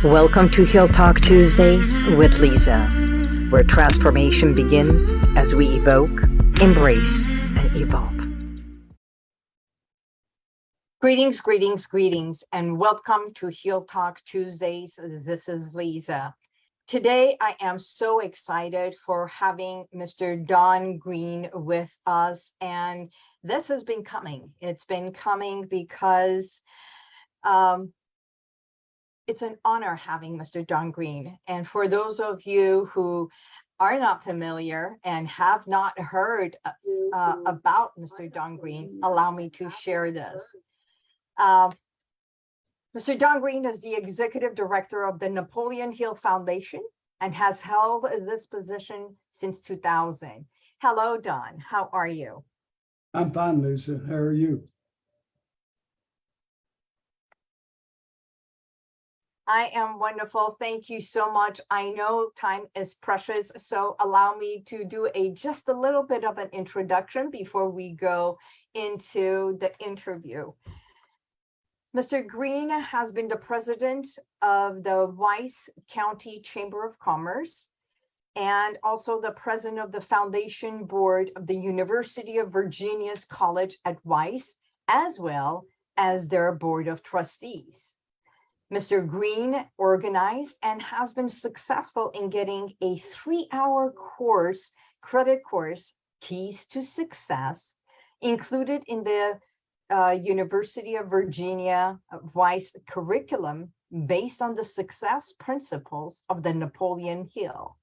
Welcome to Heal Talk Tuesdays with Liza, where transformation begins as we evoke, embrace, and evolve. Greetings, and welcome to Heal Talk Tuesdays. This is Liza. Today, I am so excited for having Mr. Don Green with us, and this has been coming. It's been coming because it's an honor having Mr. Don Green. And for those of you who are not familiar and have not heard about Mr. Don Green, allow me to share this. Mr. Don Green is the executive director of the Napoleon Hill Foundation and has held this position since 2000. Hello, Don. How are you? I'm fine, Lisa. How are you? I am wonderful. Thank you so much. I know time is precious, so allow me to do just a little bit of an introduction before we go into the interview. Mr. Green has been the president of the Weiss County Chamber of Commerce and also the president of the foundation board of the University of Virginia's College at Weiss, as well as their board of trustees. Mr. Green organized and has been successful in getting a 3-hour course, credit course, Keys to Success, included in the University of Virginia Weiss curriculum based on the success principles of the Napoleon Hill.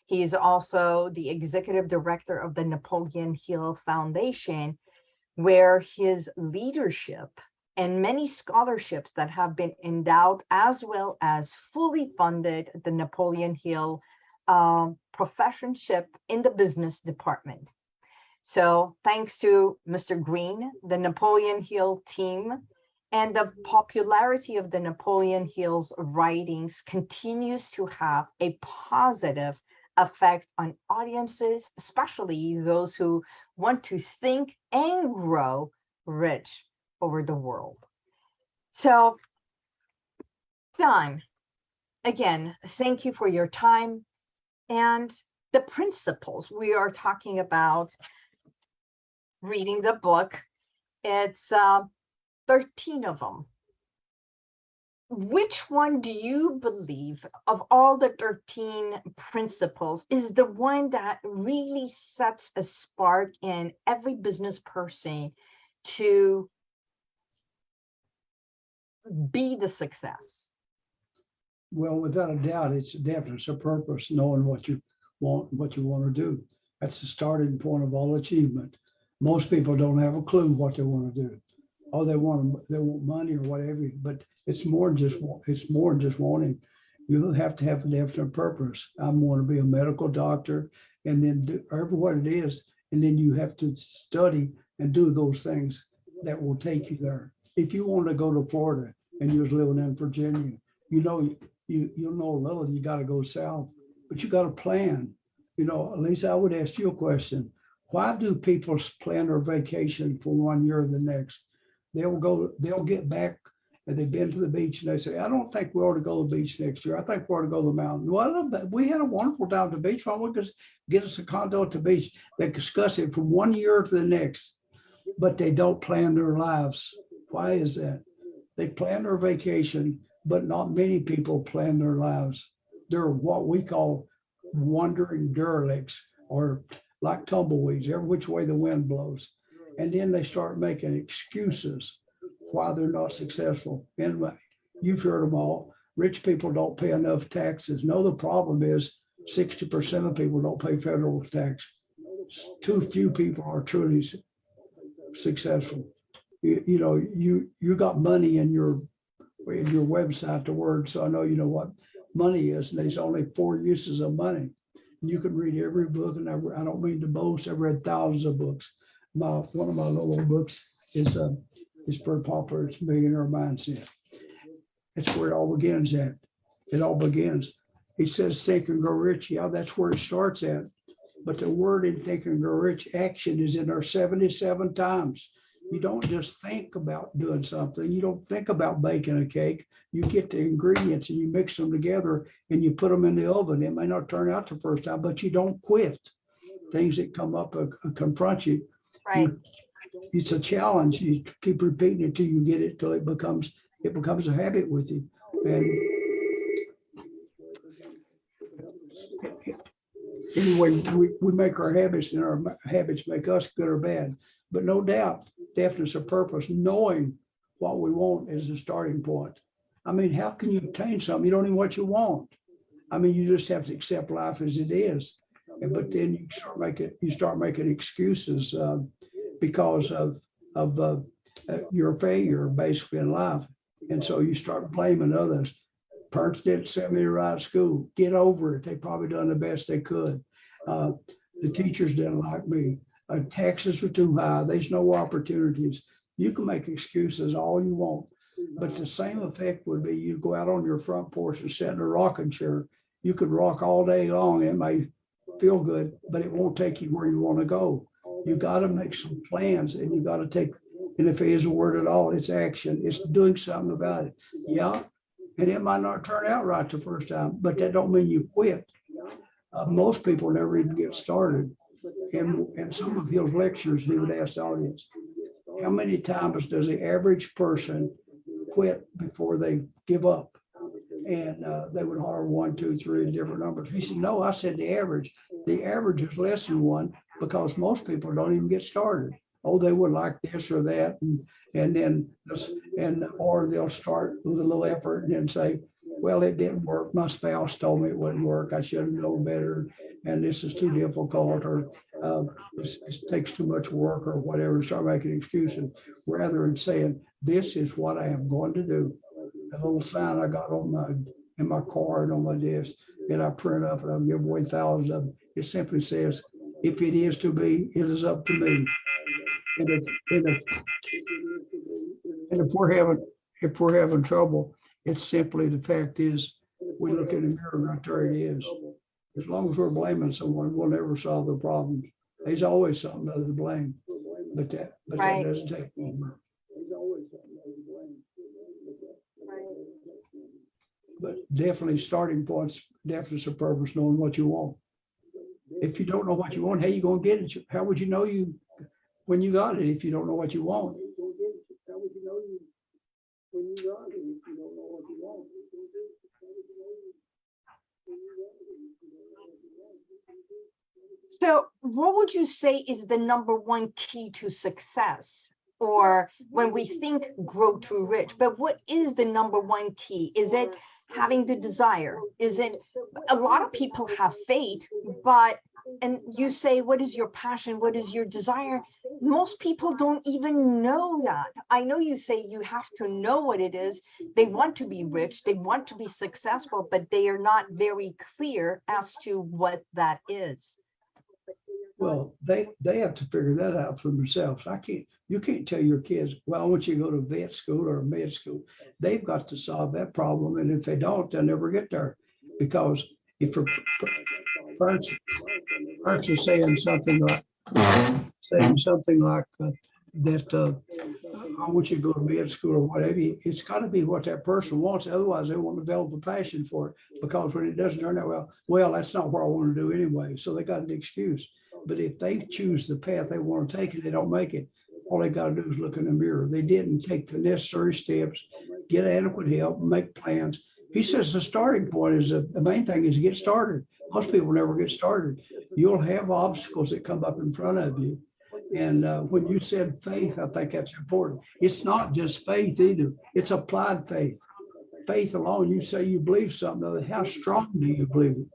He is also the executive director of the Napoleon Hill Foundation, where his leadership and many scholarships that have been endowed, as well as fully funded the Napoleon Hill professorship in the business department. So thanks to Mr. Green, the Napoleon Hill team, and the popularity of the Napoleon Hill's writings continues to have a positive effect on audiences, especially those who want to think and grow rich over the world. So, Don, again, thank you for your time and the principles we are talking about. Reading the book, it's 13 of them. Which one do you believe of all the 13 principles is the one that really sets a spark in every business person to be the success? Well, without a doubt, it's definitely a purpose, knowing what you want to do. That's the starting point of all achievement. Most people don't have a clue what they want to do. Oh, they want money or whatever, but it's more than just wanting. You have to have a definite purpose. I want to be a medical doctor, and then do what it is, and then you have to study and do those things that will take you there. If you want to go to Florida and you was living in Virginia, you know a little, you got to go south, but you got a plan. At least I would ask you a question. Why do people plan their vacation for 1 year or the next? They'll get back and they've been to the beach and they say, I don't think we ought to go to the beach next year. I think we ought to go to the mountain. Well, we had a wonderful time at the beach. Why don't we just get us a condo at the beach? They discuss it from 1 year to the next, but they don't plan their lives. Why is that? They plan their vacation, but not many people plan their lives. They're what we call wandering derelicts, or like tumbleweeds, every which way the wind blows. And then they start making excuses why they're not successful. Anyway, you've heard them all. Rich people don't pay enough taxes. No, the problem is 60% of people don't pay federal tax. Too few people are truly successful. You got money in your website, the word, so I know you know what money is, and there's only 4 uses of money. You can read every book, and I don't mean to boast. I've read thousands of books. One of my little books is pretty popular. It's Millionaire Mindset. It's where it all begins at. It all begins. He says, think and grow rich. Yeah, that's where it starts at. But the word in think and grow rich, action, is in there 77 times. You don't just think about doing something. You don't think about baking a cake. You get the ingredients and you mix them together and you put them in the oven. It may not turn out the first time, but you don't quit. Things that come up confront you. Right. It's a challenge. You keep repeating it till you get it, till it becomes a habit with you. And anyway, we make our habits, and our habits make us good or bad. But no doubt, deafness of purpose, knowing what we want is the starting point. I mean, how can you obtain something you don't even know what you want? I mean, you just have to accept life as it is. But then you start making excuses because of your failure, basically, in life. And so you start blaming others. Parents didn't send me to right school. Get over it. They probably done the best they could. The teachers didn't like me. Taxes were too high. There's no opportunities. You can make excuses all you want, but the same effect would be you go out on your front porch and sit in a rocking chair. You could rock all day long. It may feel good, but it won't take you where you want to go. You got to make some plans, and you got to take, and if it is a word at all, it's action. It's doing something about it. Yeah. And it might not turn out right the first time, but that don't mean you quit. Most people never even get started. And some of his lectures, he would ask the audience, how many times does the average person quit before they give up? And they would holler 1, 2, 3, different numbers. He said, no, I said the average. The average is less than one because most people don't even get started. Oh, they would like this or that, or they'll start with a little effort and then say, well, it didn't work. My spouse told me it wouldn't work. I should have known better, and this is too difficult, or it takes too much work, or whatever. Start making excuses rather than saying, this is what I am going to do. A little sign I got in my car and on my desk, and I print up, and I'll give away thousands of them. It simply says, if it is to be, it is up to me. And if we're having trouble, it's simply the fact is we look in the mirror and right there it is. As long as we're blaming someone, we'll never solve the problems. There's always something other to blame, but that doesn't take long. But definitely starting points, definitely a purpose, knowing what you want. If you don't know what you want, how you gonna get it? How would you know when you got it if you don't know what you want? So what would you say is the number one key to success? Or when we think grow too rich, but what is the number one key? Is it having the desire? Is it, a lot of people have faith, and you say, what is your passion? What is your desire? Most people don't even know that. I know you say you have to know what it is. They want to be rich, they want to be successful, but they are not very clear as to what that is. Well, they have to figure that out for themselves. You can't tell your kids, well, I want you to go to vet school or med school. They've got to solve that problem. And if they don't, they'll never get there. Because if parents are saying something like that, I want you to go to med school or whatever, it's got to be what that person wants. Otherwise, they won't develop a passion for it. Because when it doesn't turn out well, that's not what I want to do anyway. So they got an excuse. But if they choose the path they want to take and they don't make it, all they got to do is look in the mirror. They didn't take the necessary steps, get adequate help, make plans. He says the starting point is the main thing is get started. Most people never get started. You'll have obstacles that come up in front of you. And when you said faith, I think that's important. It's not just faith either. It's applied faith. Faith alone, you say you believe something. How strong do you believe it?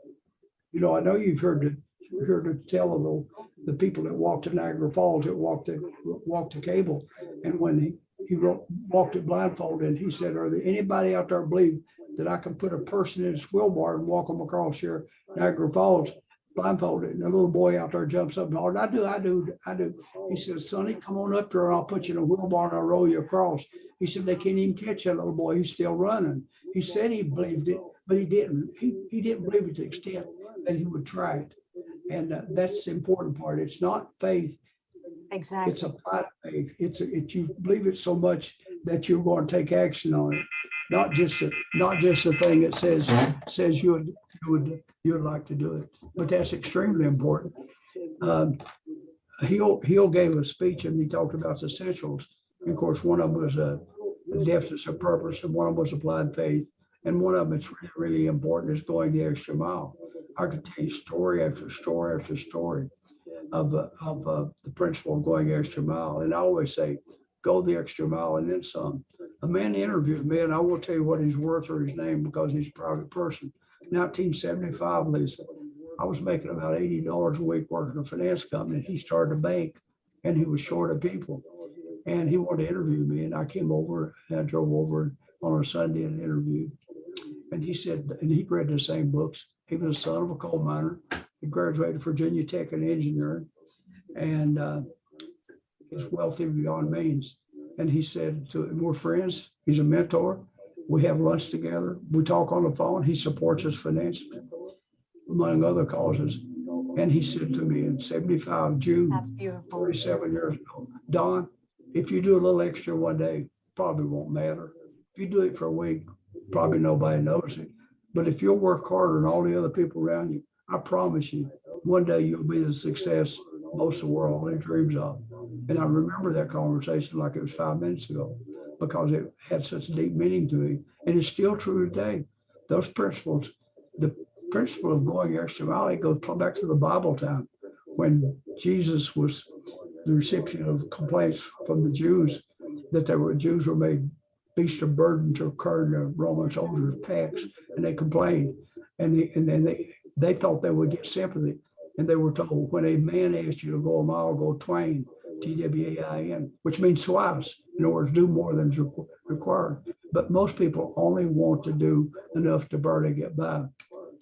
You know, I know you've heard the tell of the people that walked to Niagara Falls, that walked the cable. And when he walked it blindfolded, he said, are there anybody out there believe that I can put a person in a wheelbarrow and walk them across here, Niagara Falls, blindfolded? And a little boy out there jumps up and hollers, I do. He says, Sonny, come on up here and I'll put you in a wheelbarrow and I'll roll you across. He said, they can't even catch that little boy. He's still running. He said he believed it, but he didn't. He didn't believe it to the extent that he would try it. And that's the important part. It's not faith. It's Exactly. applied faith. You believe it so much that you're going to take action on it, not just a thing that says you'd like to do it. But that's extremely important. Um, Hill gave a speech and he talked about the essentials. And of course, one of them was a deafness of purpose, and one of them was applied faith, and one of them that's really, really important is going the extra mile. I could tell you story after story after story of the principle of going the extra mile. And I always say, go the extra mile and then some. A man interviewed me, and I will tell you what he's worth or his name because he's a private person. 1975, Lisa, I was making about $80 a week working in a finance company. He started a bank and he was short of people. And he wanted to interview me. And I came over and I drove over on a Sunday and interviewed. And he said, and he read the same books. He was the son of a coal miner. He graduated Virginia Tech in engineering, and he's wealthy beyond means. And he said, we're friends. He's a mentor. We have lunch together. We talk on the phone. He supports us financially, among other causes. And he said to me in 75, June, That's beautiful. 47 years ago, Don, if you do a little extra one day, probably won't matter. If you do it for a week, probably nobody knows it. But if you'll work harder than all the other people around you, I promise you, one day you'll be the success most of the world only dreams of. And I remember that conversation like it was 5 minutes ago because it had such deep meaning to me. And it's still true today. Those principles, the principle of going extra mile, it goes back to the Bible time when Jesus was the recipient of complaints from the Jews that Jews were made beasts of burden to carry the Roman soldiers' packs, and they complained. And then they thought they would get sympathy. And they were told, when a man asks you to go a mile, go twain, TWAIN, which means twice. In other words, do more than is required. But most people only want to do enough to barely get by.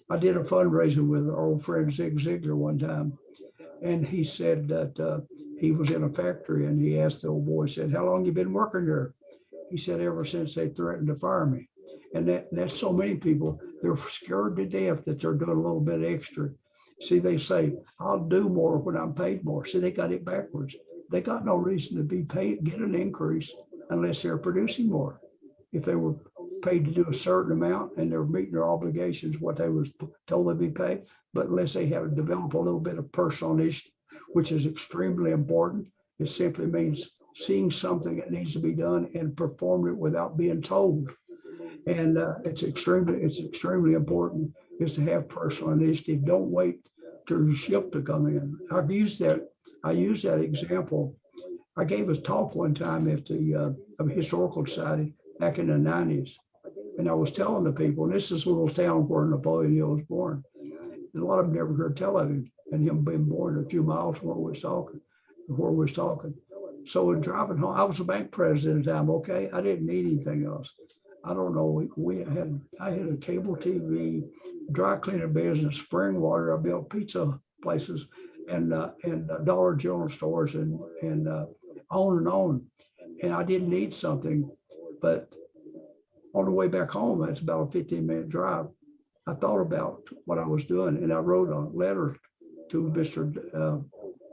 I did a fundraiser with our old friend Zig Ziglar one time. And he said that he was in a factory and he asked the old boy, said, how long you been working there? He said, ever since they threatened to fire me. And that's so many people, they're scared to death that they're doing a little bit extra. See, they say, I'll do more when I'm paid more. See, they got it backwards. They got no reason to be paid, get an increase unless they're producing more. If they were paid to do a certain amount and they're meeting their obligations, what they was told they'd be paid, but unless they have developed a little bit of personal initiative, which is extremely important, it simply means seeing something that needs to be done and perform it without being told. And it's extremely important is to have personal initiative. Don't wait for the ship to come in. I use that example. I gave a talk one time at the Historical Society back in the 90s. And I was telling the people, and this is a little town where Napoleon Hill was born. And a lot of them never heard tell of him, and him being born a few miles from where we was talking. So in driving home, I was a bank president at the time, okay? I didn't need anything else. I don't know, I had a cable TV, dry cleaning business, spring water, I built pizza places and Dollar General stores and on and on. And I didn't need something, but on the way back home, that's about a 15-minute drive. I thought about what I was doing, and I wrote a letter to the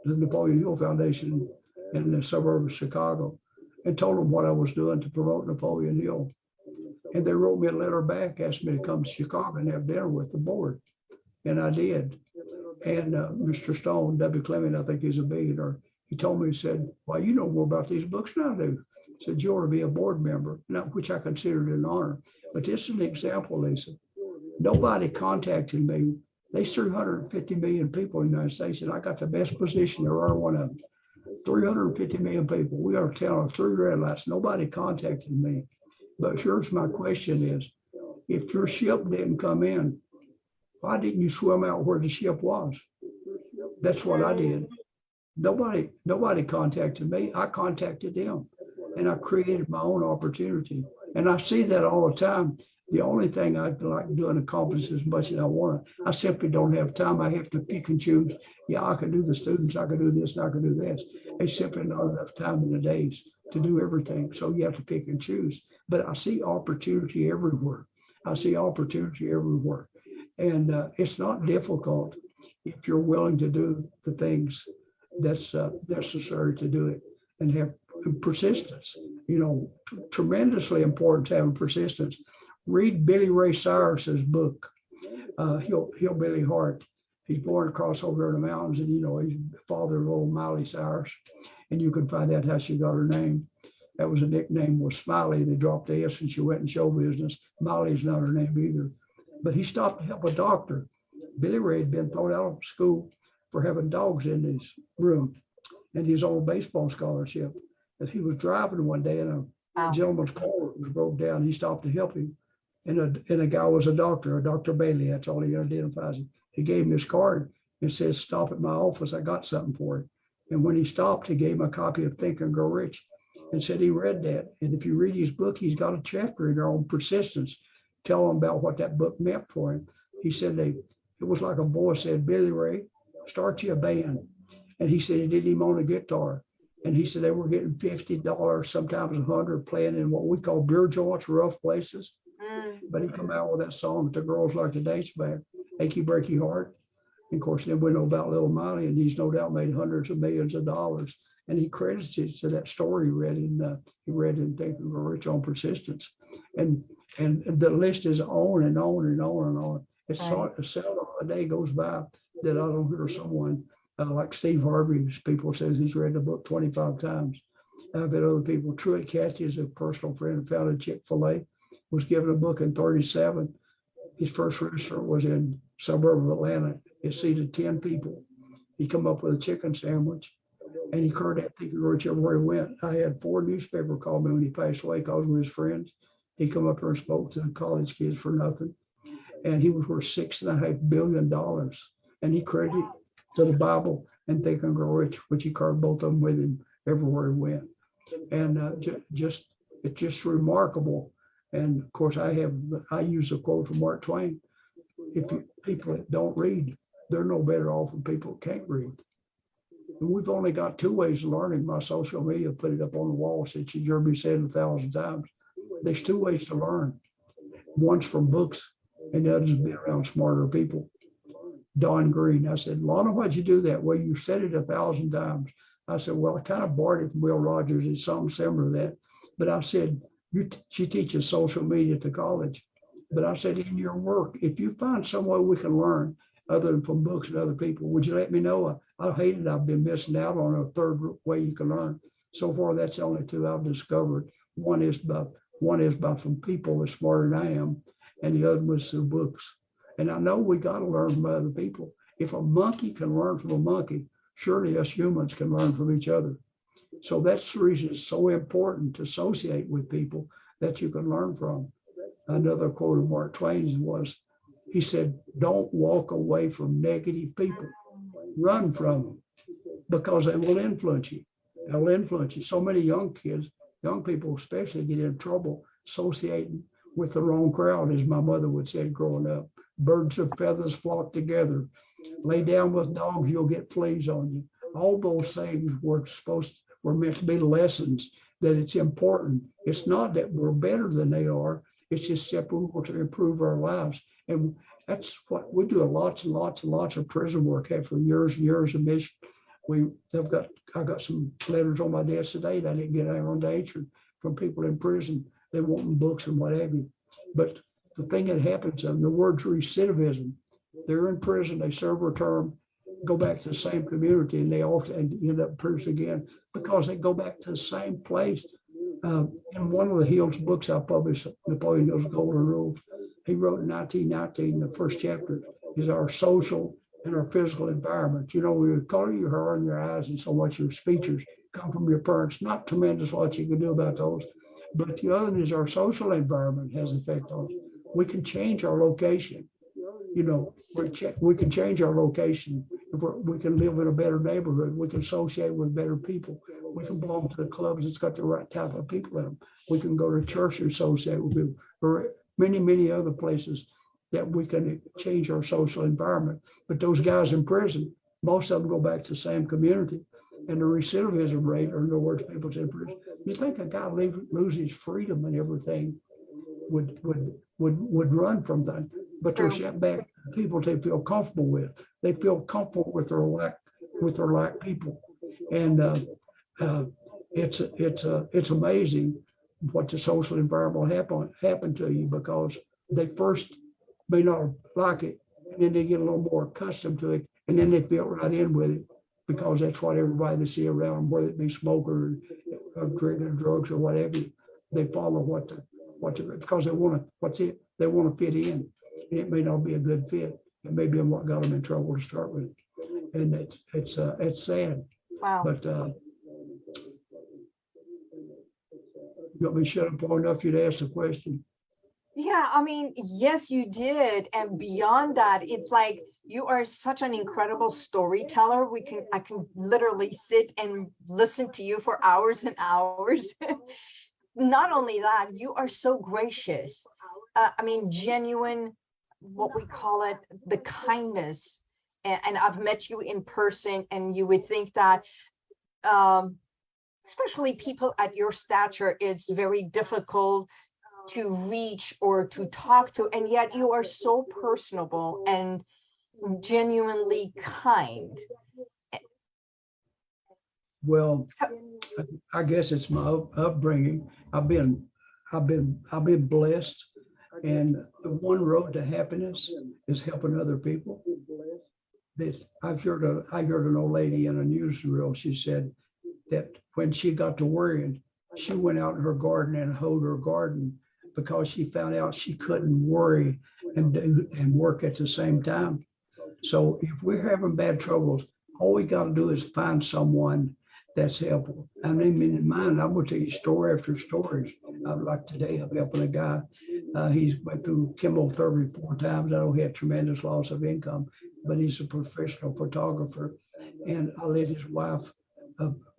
Napoleon Hill Foundation in the suburb of Chicago and told them what I was doing to promote Napoleon Hill. And they wrote me a letter back, asked me to come to Chicago and have dinner with the board. And I did. And Mr. Stone, W. Clement, I think he's a billionaire, he told me, he said, well, you know more about these books than I do. He said, you ought to be a board member, which I considered an honor. But this is an example, Lisa. Nobody contacted me. There's 350 million people in the United States, and I got the best position there are one of them. 350 million people. We are a town of 3 red lights. Nobody contacted me. But here's my question is, if your ship didn't come in, why didn't you swim out where the ship was? That's what I did. Nobody contacted me. I contacted them, and I created my own opportunity. And I see that all the time. The only thing I'd like to do and accomplish as much as I want, I simply don't have time. I have to pick and choose. Yeah, I can do the students, I can do this, and I can do this. There's simply not enough time in the days to do everything. So you have to pick and choose. But I see opportunity everywhere. And it's not difficult if you're willing to do the things that's necessary to do it, and have persistence. You know, tremendously important to have persistence. Read Billy Ray Cyrus's book, Hillbilly Heart. He's born across over in the mountains, and you know he's the father of old Miley Cyrus, and you can find out how she got her name. That was a nickname, was Smiley. They dropped the S and she went in show business. Miley's not her name either. But he stopped to help a doctor. Billy Ray had been thrown out of school for having dogs in his room, and he's on a baseball scholarship. As he was driving one day, and a gentleman's car was broke down, he stopped to help him. And a guy was a doctor, Dr. Bailey. That's all he identifies him. He gave him his card and says, "Stop at my office. I got something for you." And when he stopped, he gave him a copy of Think and Grow Rich and said he read that. And if you read his book, he's got a chapter in there on persistence, telling him about what that book meant for him. He said it was like a voice said, "Billy Ray, start you a band." And he said he did him on a guitar. And he said they were getting $50, sometimes $100, playing in what we call beer joints, rough places. But he come out with that song that the girls like to dance back, "Achy Breaky Heart." And of course, then we know about Little Miley, and he's no doubt made hundreds of millions of dollars. And he credits it to that story he read in Think and Grow Rich on persistence. And the list is on and on and on and on. It's seldom a day goes by that I don't hear someone like Steve Harvey's people says he's read the book 25 times. I've had other people. Truett Cathy is a personal friend and founded Chick-fil-A, was given a book in 37. His first restaurant was in suburb of Atlanta. It seated 10 people. He come up with a chicken sandwich, and he heard that Think and Grow Rich everywhere he went. I had 4 newspapers call me when he passed away because we were his friends. He come up here and spoke to the college kids for nothing. And he was worth $6.5 billion. And he credited to the Bible and Think and Grow Rich, which he carried both of them with him everywhere he went. And it's just remarkable. And of course, I use a quote from Mark Twain: people that don't read, they're no better off than people that can't read. And we've only got 2 ways of learning. My social media put it up on the wall, since you heard me say it 1,000 times. There's 2 ways to learn. One's from books, and the other's being around smarter people. Don Green, I said, "Lana, why'd you do that?" "Well, you said it 1,000 times. I said, "Well, I kind of borrowed it from Will Rogers. It's something similar to that." But I said, she teaches social media at the college. But I said, in your work, if you find some way we can learn other than from books and other people, would you let me know? I hate it. I've been missing out on a third way you can learn. So far, that's the only 2 I've discovered. One is by from people as smarter than I am, and the other was through books. And I know we got to learn from other people. If a monkey can learn from a monkey, surely us humans can learn from each other. So that's the reason it's so important to associate with people that you can learn from. Another quote of Mark Twain's was, he said, "Don't walk away from negative people. Run from them, because they will influence you. They'll influence you." So many young people especially, get in trouble associating with the wrong crowd, as my mother would say growing up. Birds of feathers flock together. Lay down with dogs, you'll get fleas on you. All those things were meant to be lessons, that it's important. It's not that we're better than they are. It's just simply we want to improve our lives. And that's what we do. Lots and lots and lots of prison work after years and years of mission. I got some letters on my desk today that I didn't get on the answer from people in prison. They want books and what have you. But the thing that happens, the word's recidivism. They're in prison, they serve a term, go back to the same community, and they often end up in prison again because they go back to the same place. In one of the Hill's books I published, Napoleon Hill's Golden Rules, he wrote in 1919, the first chapter is our social and our physical environment. You know, the color of your hair and your eyes and so much your features come from your parents. Not tremendous what you can do about those. But the other is our social environment has an effect on us. We can change our location. You know, we can change our location. We can live in a better neighborhood. We can associate with better people. We can belong to the clubs that's got the right type of people in them. We can go to church and associate with people, or many, many other places that we can change our social environment. But those guys in prison, most of them go back to the same community. And the recidivism rate, or in other words, people in prison, you think a guy lose his freedom and everything would run from that. But they're sent back to people they feel comfortable with. They feel comfortable with their like people. And it's amazing what the social environment will happen to you, because they first may not like it, and then they get a little more accustomed to it, and then they fit right in with it, because that's what everybody they see around them, whether it be smoker or drinking drugs or whatever. They follow because they want to fit in. And it may not be a good fit. It may be what got them in trouble to start with, and it's sad. Wow. But you got me shut up long enough. You'd ask the question. Yeah, I mean, yes, you did. And beyond that, it's like you are such an incredible storyteller. I can literally sit and listen to you for hours and hours. Not only that, you are so gracious. I mean, genuine, what we call it, the kindness. And I've met you in person, and you would think that, especially people at your stature, it's very difficult to reach or to talk to, and yet you are so personable and genuinely kind. Well, I guess it's my upbringing. I've been blessed, and the one road to happiness is helping other people. I heard an old lady in a newsreel. She said that when she got to worrying, she went out in her garden and hoed her garden, because she found out she couldn't worry and work at the same time. So if we're having bad troubles, all we got to do is find someone that's helpful. I mean, in mine, I'm going to tell you story after stories. Like today, I'm helping a guy. He's went through chemotherapy 4 times. I know he had tremendous loss of income, but he's a professional photographer. And I let his wife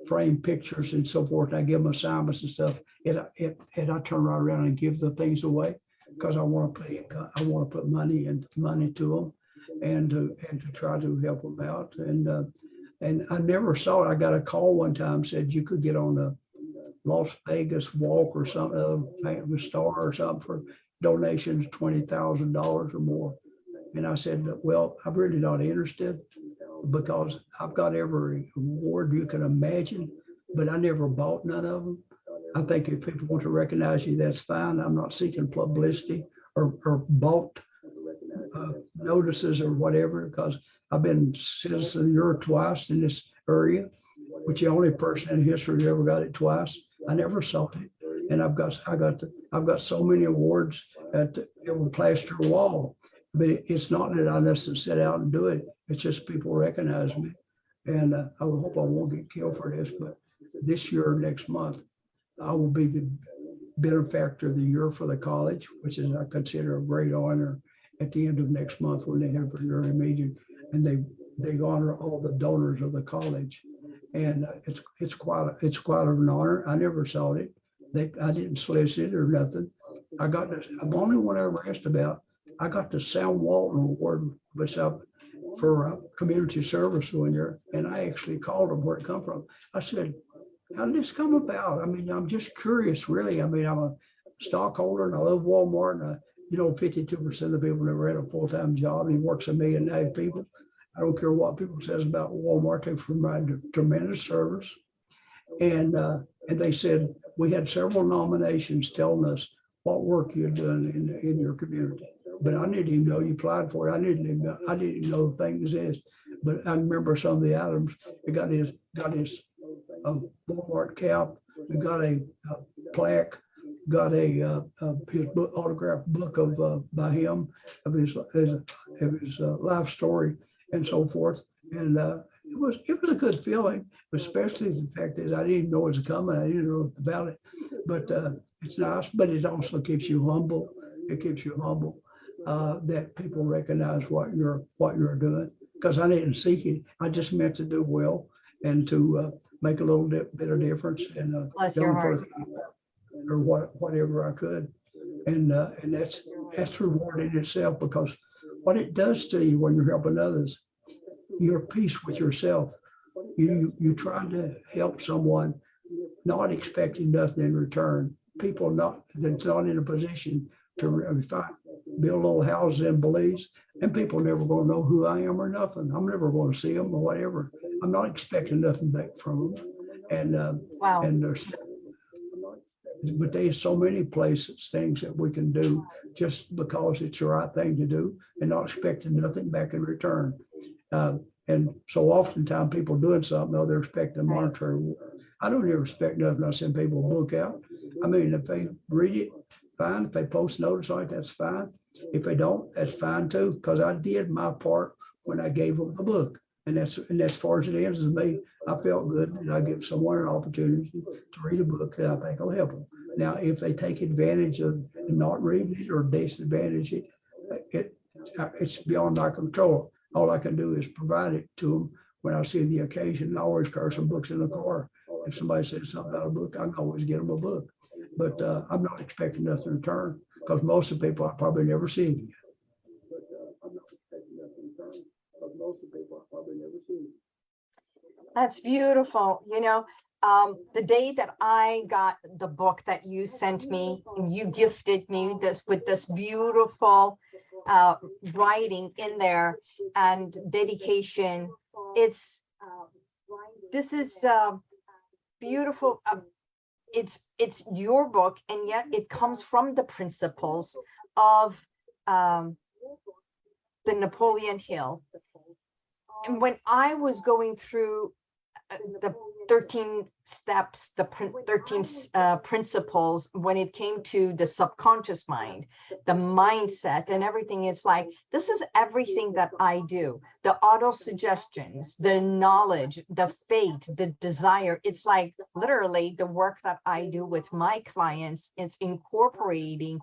frame pictures and so forth. I give them assignments and stuff, and I turn right around and give the things away, because I want to put money to them, and to try to help them out. And I never saw it. I got a call one time, said you could get on the Las Vegas walk or something, a star or something, for donations $20,000 or more. And I said, well, I'm really not interested, because I've got every award you can imagine, but I never bought none of them. I think if people want to recognize you, that's fine. I'm not seeking publicity or bought notices or whatever, because I've been citizen of the year twice in this area, which the only person in history who ever got it twice. I never saw it, and I've got so many awards that it will plaster a wall. But it's not that I necessarily sit out and do it. It's just people recognize me. And I hope I won't get killed for this, but this year, next month, I will be the benefactor of the year for the college, which is, I consider, a great honor at the end of next month when they have their yearly meeting, and they honor all the donors of the college. And it's quite an honor. I never saw it. I didn't solicit or nothing. I'm the only one I ever asked about. I got the Sam Walton Award myself for community service one year, and I actually called them where it come from. I said, how did this come about? I mean, I'm just curious, really. I mean, I'm a stockholder and I love Walmart, and 52% of the people never had a full-time job, and he works 1.5 million people. I don't care what people says about Walmart, they provide tremendous service. And they said, we had several nominations telling us what work you're doing in your community. But I didn't even know you applied for it. I didn't even know the thing exists. But I remember some of the items. He got his Walmart cap. We got a plaque. Got his autographed book by him of his life story and so forth. And it was a good feeling, especially the fact that I didn't know it was coming. I didn't know about it. But it's nice. But it also keeps you humble. It keeps you humble. That people recognize what you're doing, because I didn't seek it. I just meant to do well and to make a little bit of difference and bless your heart, or whatever I could, and that's rewarding itself, because what it does to you when you're helping others, you're at peace with yourself. You try to help someone, not expecting nothing in return. People that's not in a position to build little houses in Belize, and people are never going to know who I am or nothing. I'm never going to see them or whatever. I'm not expecting nothing back from them. And Wow. and there's, but there's so many places, things that we can do just because it's the right thing to do and not expecting nothing back in return. And so oftentimes people doing something, though they're expecting monetary reward. I don't ever expect nothing. I send people a book out. I mean, if they read it, fine. If they post notice on it, that's fine. If they don't, that's fine too, because I did my part when I gave them the book. And that's as far as it ends with me. I felt good and I give someone an opportunity to read a book that I think will help them. Now, if they take advantage of not reading it or disadvantage it, it's beyond my control. All I can do is provide it to them when I see the occasion. I always carry some books in the car. If somebody says something about a book, I can always get them a book. But I'm not expecting nothing in return, because most of the people I probably never see again. That's beautiful. You know, the day that I got the book that you sent me, and you gifted me this with this beautiful writing in there and dedication. This is beautiful. It's your book, and yet it comes from the principles of the Napoleon Hill. And when I was going through the 13 steps, the 13 principles, when it came to the subconscious mind, the mindset and everything, it's like, this is everything that I do. The auto suggestions, the knowledge, the fate, the desire. It's like literally the work that I do with my clients. It's incorporating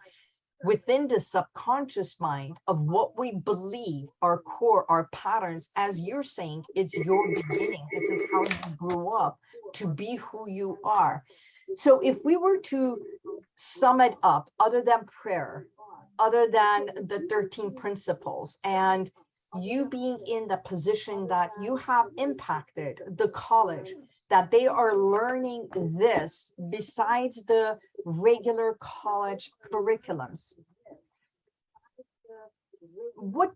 within the subconscious mind of what we believe, our core, our patterns. As you're saying, it's your beginning. This is how you grew up to be who you are. So if we were to sum it up, other than prayer, other than the 13 principles, and you being in the position that you have impacted the college, that they are learning this besides the regular college curriculums. What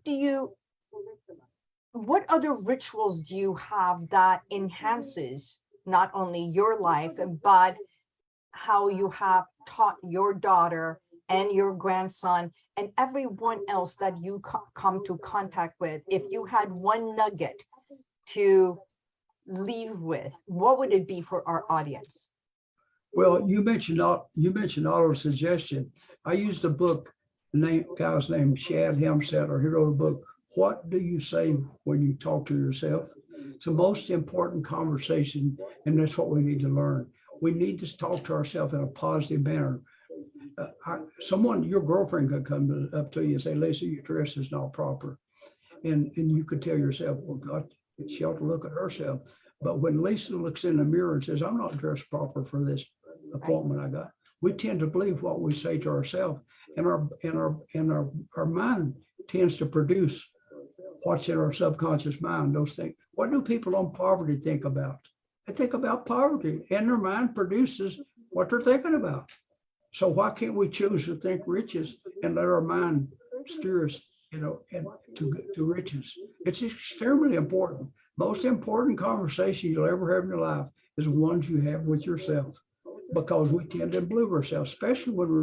other rituals do you have that enhances not only your life, but how you have taught your daughter and your grandson and everyone else that you come to contact with? If you had one nugget to leave with, what would it be for our audience? Well, you mentioned auto suggestion. I used a book, the guy's name Shad Helmstetter. He wrote a book, What Do You Say When You Talk to Yourself? It's the most important conversation, and that's what we need to learn. We need to talk to ourselves in a positive manner. Your girlfriend could come up to you and say, Lisa, your dress is not proper. And you could tell yourself, well, God, she ought to look at herself. But when Lisa looks in the mirror and says, I'm not dressed proper for this appointment I got, we tend to believe what we say to ourselves, and our mind tends to produce what's in our subconscious mind, those things. What do people on poverty think about? They think about poverty, and their mind produces what they're thinking about. So why can't we choose to think riches and let our mind steer us, and to riches? It's extremely important. Most important conversation you'll ever have in your life is the ones you have with yourself, because we tend to believe ourselves, especially when we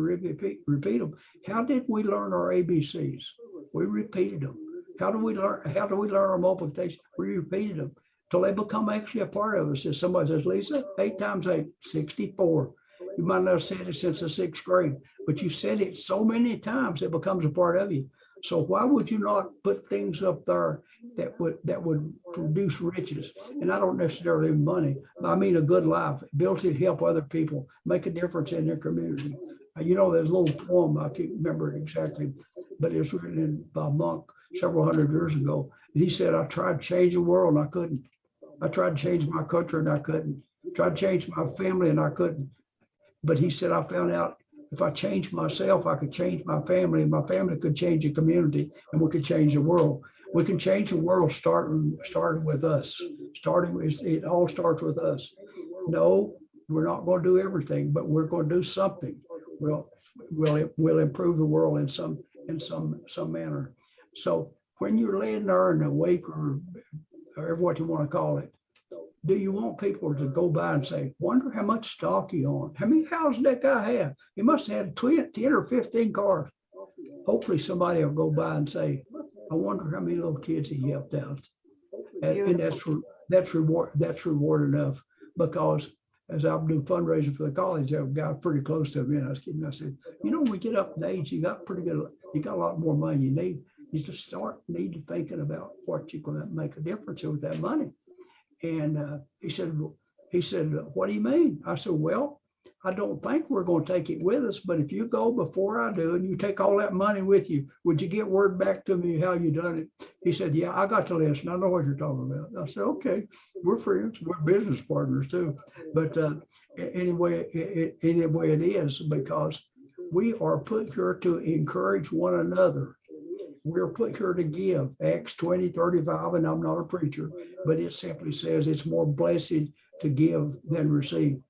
repeat them. How did we learn our ABCs? We repeated them. How do we learn our multiplication? We repeated them till they become actually a part of us. If somebody says, Lisa, 8 times 8, 64. You might not have said it since the 6th grade, but you said it so many times it becomes a part of you. So why would you not put things up there that would produce riches? And I don't necessarily mean money, but I mean a good life, ability to help other people, make a difference in their community. There's a little poem, I can't remember it exactly, but it was written by a monk several hundred years ago. And he said, I tried to change the world and I couldn't. I tried to change my country and I couldn't. I tried to change my family and I couldn't. But he said, I found out if I changed myself, I could change my family, and my family could change the community, and we could change the world. We can change the world starting with us. It all starts with us. No, we're not going to do everything, but we're going to do something. We'll improve the world in in some manner. So when you're laying there in a wake or what you want to call it, do you want people to go by and say, wonder how much stock he owned? How many houses that guy have? He must have had 10 or 15 cars. Hopefully somebody will go by and say, I wonder how many little kids he helped out. And that's reward enough, because as I do fundraising for the college, I've got pretty close to me. And I said, when we get up in age, you got a lot more money you need. You just need to thinking about what you're going to make a difference with that money. And he said, what do you mean? I said, well, I don't think we're going to take it with us, but if you go before I do and you take all that money with you, would you get word back to me how you done it? He said, yeah, I got the list and I know what you're talking about. I said, okay, we're friends, we're business partners too. But anyway, it is, because we are put here to encourage one another. We're put here to give. Acts 20:35, and I'm not a preacher, but it simply says it's more blessed to give than receive.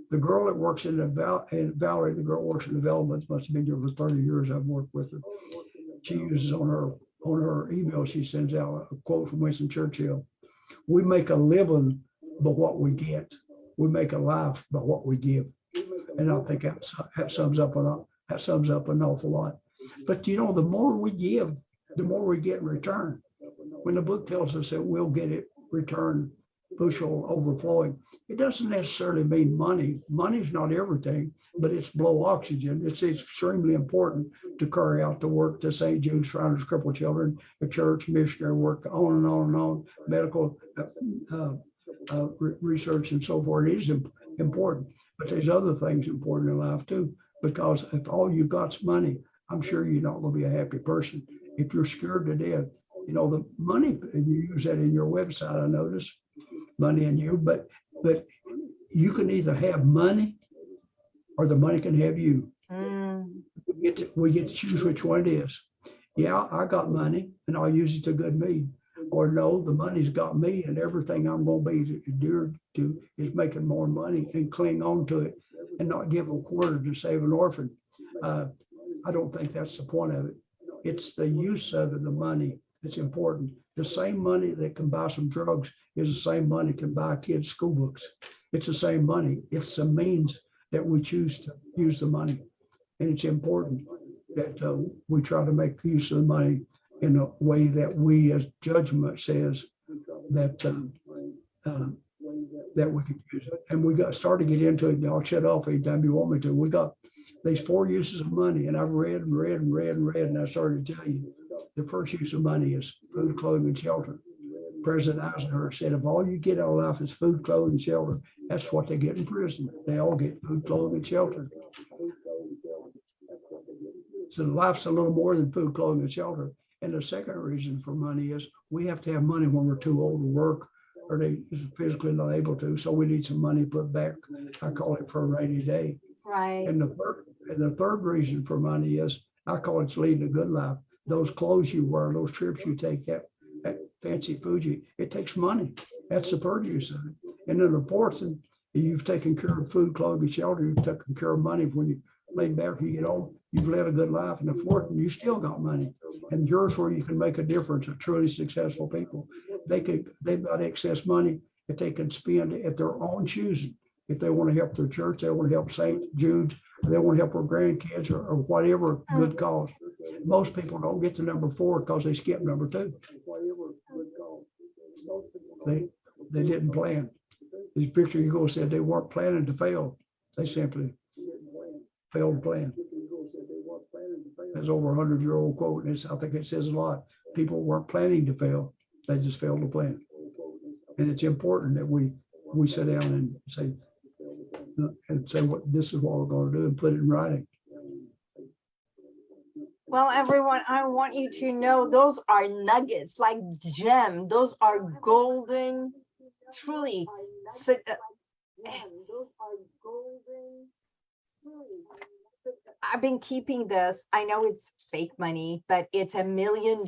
The girl that works in Valerie, the girl works in development, must have been here for 30 years. I've worked with her. She uses on her email, she sends out a quote from Winston Churchill. We make a living by what we get. We make a life by what we give. And I think that sums up an awful lot. But the more we give, the more we get in return. When the book tells us that we'll get it returned, bushel overflowing, it doesn't necessarily mean money. Money's not everything, but it's blow oxygen. It's extremely important to carry out the work to St. Jude's, Shriners, Crippled Children, the church, missionary work, on and on and on, medical research and so forth. It is important, but there's other things important in life too, because if all you got's money, I'm sure you're not going to be a happy person. If you're scared to death, the money, and you use that in your website, I notice, money in you, but you can either have money or the money can have you. We get to choose which one it is. Yeah, I got money and I'll use it to good me. Or no, the money's got me and everything I'm going to be endured to is making more money and cling on to it and not give a quarter to save an orphan. I don't think that's the point of it. It's the use of it, the money. It's important. The same money that can buy some drugs is the same money can buy kids' school books. It's the same money. It's the means that we choose to use the money. And it's important that we try to make use of the money in a way that we, as judgment says, that we can use it. And we got started to get into it. I'll shut off anytime you want me to. We got these 4 uses of money, and I've read, and I started to tell you the first use of money is food, clothing, and shelter. President Eisenhower said, if all you get out of life is food, clothing, and shelter, that's what they get in prison. They all get food, clothing, and shelter. So life's a little more than food, clothing, and shelter. And the second reason for money is we have to have money when we're too old to work or they physically not able to. So we need some money put back. I call it for a rainy day. Right. And the third reason for money is I call it leading a good life. Those clothes you wear, those trips you take, that fancy Fuji, it takes money. That's the third use of it. And then the fourth, you've taken care of food, clothing, shelter. You've taken care of money when you lay back, when you get old. You've led a good life. And the fourth, you still got money. And yours where you can make a difference of truly successful people. They've got excess money that they can spend at their own choosing. If they want to help their church, they want to help St. Jude's, or they want to help their grandkids or whatever good cause. Most people don't get to number 4 because they skip number 2. They didn't plan. These Victor Hugo said they weren't planning to fail. They simply failed to plan. That's over 100-year-old quote. And I think it says a lot. People weren't planning to fail. They just failed to plan. And it's important that we sit down and say what this is what we're going to do and put it in writing. Well, everyone, I want you to know those are nuggets, like gem. Those are golden, truly. I've been keeping this. I know it's fake money, but it's $1 million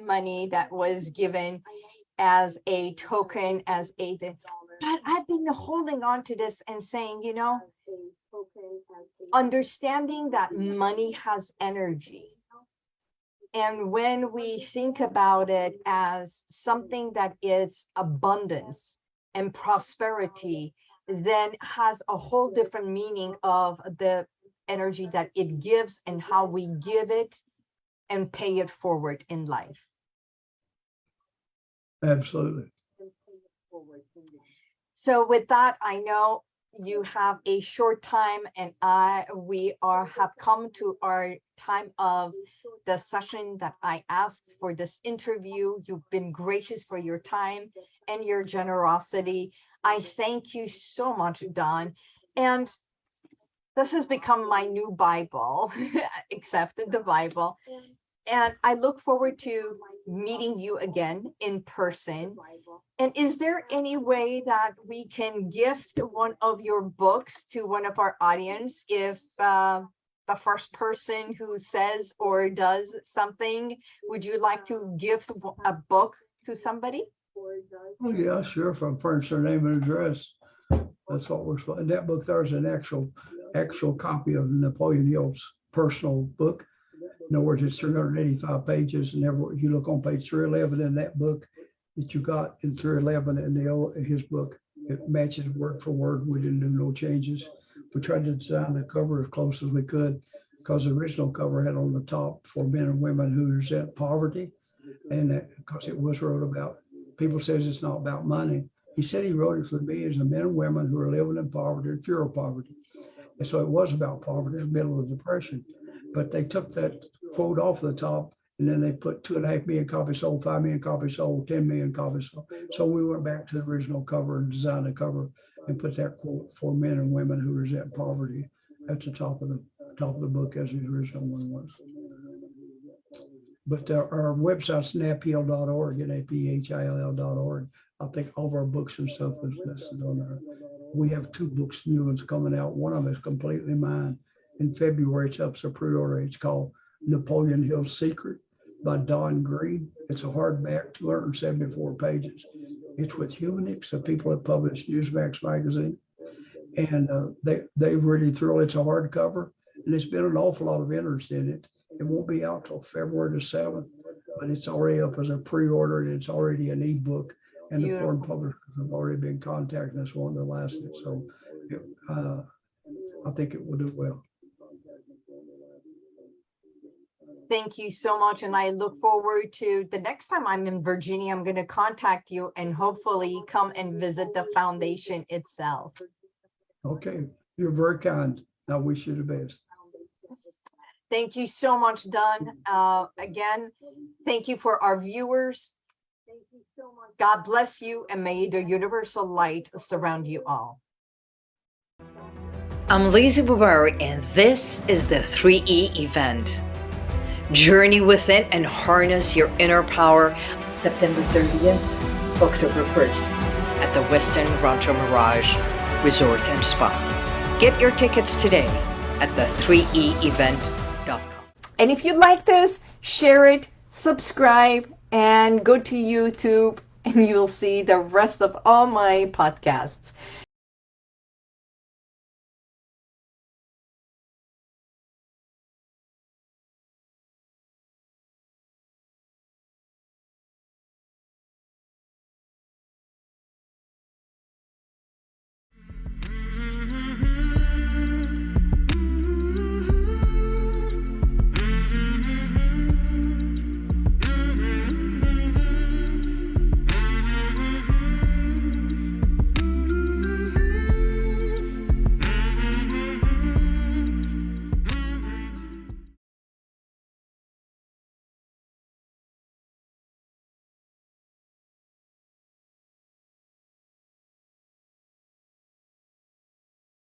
money that was given as a token, as a thing. But I've been holding on to this and saying, understanding that money has energy. And when we think about it as something that is abundance and prosperity, then has a whole different meaning of the energy that it gives and how we give it and pay it forward in life. Absolutely. So with that, I know you have a short time, and we have come to our time of the session that I asked for this interview. You've been gracious for your time and your generosity. I thank you so much, Don. And this has become my new Bible, except the Bible. And I look forward to meeting you again in person. And is there any way that we can gift one of your books to one of our audience if the first person who says or does something, would you like to gift a book to somebody? Oh, yeah, sure. If I furnish their name and address, that's what we're. In that book, there's an actual copy of Napoleon Hill's personal book. In other words, it's 385 pages, and if you look on page 311 in that book that you got in 311 in his book, it matches word for word. We didn't do no changes. We tried to design the cover as close as we could, because the original cover had on the top for men and women who resent poverty, and because it was wrote about, people says it's not about money. He said he wrote it for me as the men and women who are living in poverty and fear of poverty. And so it was about poverty in the middle of the Depression. But they took that quote off the top, and then they put 2.5 million copies sold, 5 million copies sold, 10 million copies sold. So we went back to the original cover and designed a cover and put that quote for men and women who resent poverty at the top of the book, as the original one was. But our website's naphill.org, naphill.org. I think all of our books and stuff is listed on there. We have 2 books, new ones coming out. One of them is completely mine. In February, it's up for pre-order. It's called Napoleon Hill's Secret by Don Green. It's a hardback, 274 pages. It's with Humanics, the people that publish Newsmax magazine. And they really thrilled. It's a hardcover, and there's been an awful lot of interest in it. It won't be out till February the 7th, but it's already up as a pre-order, and it's already an ebook. And the foreign publishers have already been contacting us wanting to last it. So I think it will do well. Thank you so much. And I look forward to the next time I'm in Virginia. I'm going to contact you and hopefully come and visit the foundation itself. Okay. You're very kind. I wish you the best. Thank you so much, Don. Again, thank you for our viewers. Thank you so much. God bless you, and may the universal light surround you all. I'm Liza Boubari, and this is the 3E event. Journey within and harness your inner power. September 30th, October 1st, at the Westin Rancho Mirage Resort and Spa. Get your tickets today at the3eevent.com. And if you like this, share it, subscribe, and go to YouTube, and you'll see the rest of all my podcasts.